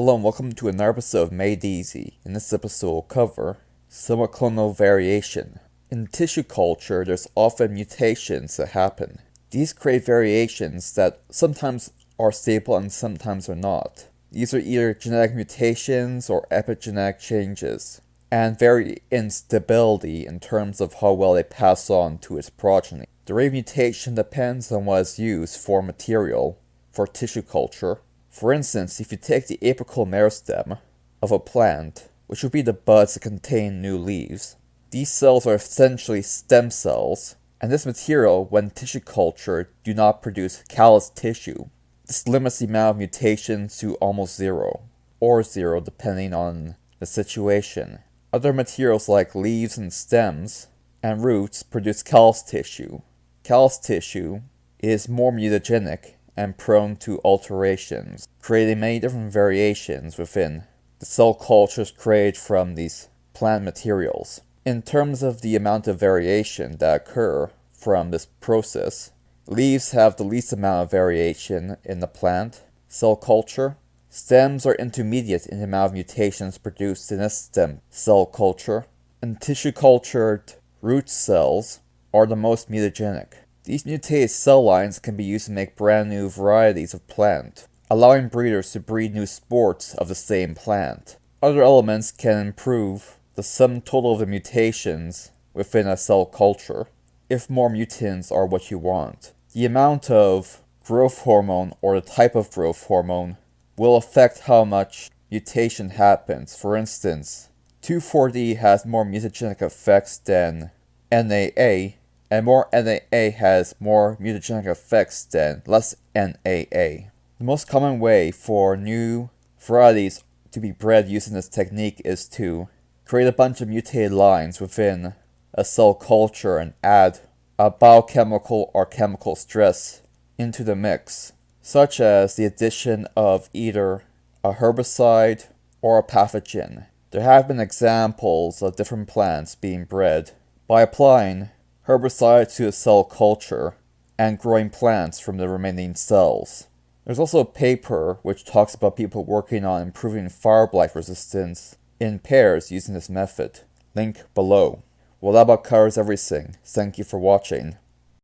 Hello and welcome to another episode of Made Easy. In this episode we'll cover somaclonal variation. In tissue culture, there's often mutations that happen. These create variations that sometimes are stable and sometimes are not. These are either genetic mutations or epigenetic changes, and vary in stability in terms of how well they pass on to its progeny. The rate of mutation depends on what is used for material for tissue culture. For instance, if you take the apical meristem of a plant, which would be the buds that contain new leaves, these cells are essentially stem cells, and this material, when tissue cultured, do not produce callus tissue. This limits the amount of mutations to almost zero, or zero depending on the situation. Other materials like leaves and stems and roots produce callus tissue. Callus tissue is more mutagenic and prone to alterations, creating many different variations within the cell cultures created from these plant materials. In terms of the amount of variation that occur from this process, leaves have the least amount of variation in the plant cell culture. Stems are intermediate in the amount of mutations produced in a stem cell culture, and tissue cultured root cells are the most mutagenic. These mutated cell lines can be used to make brand new varieties of plant, allowing breeders to breed new sports of the same plant. Other elements can improve the sum total of the mutations within a cell culture, if more mutants are what you want. The amount of growth hormone or the type of growth hormone will affect how much mutation happens. For instance, 2,4-D has more mutagenic effects than NAA, and more NAA has more mutagenic effects than less NAA. The most common way for new varieties to be bred using this technique is to create a bunch of mutated lines within a cell culture and add a biochemical or chemical stress into the mix, such as the addition of either a herbicide or a pathogen. There have been examples of different plants being bred by applying herbicides to a cell culture and growing plants from the remaining cells. There's also a paper which talks about people working on improving fire blight resistance in pears using this method. Link below. Well, that about covers everything. Thank you for watching.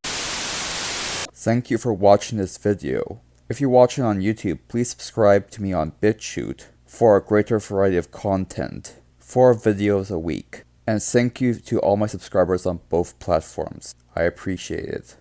Thank you for watching this video. If you're watching on YouTube, please subscribe to me on BitChute for a greater variety of content, 4 videos a week. And thank you to all my subscribers on both platforms. I appreciate it.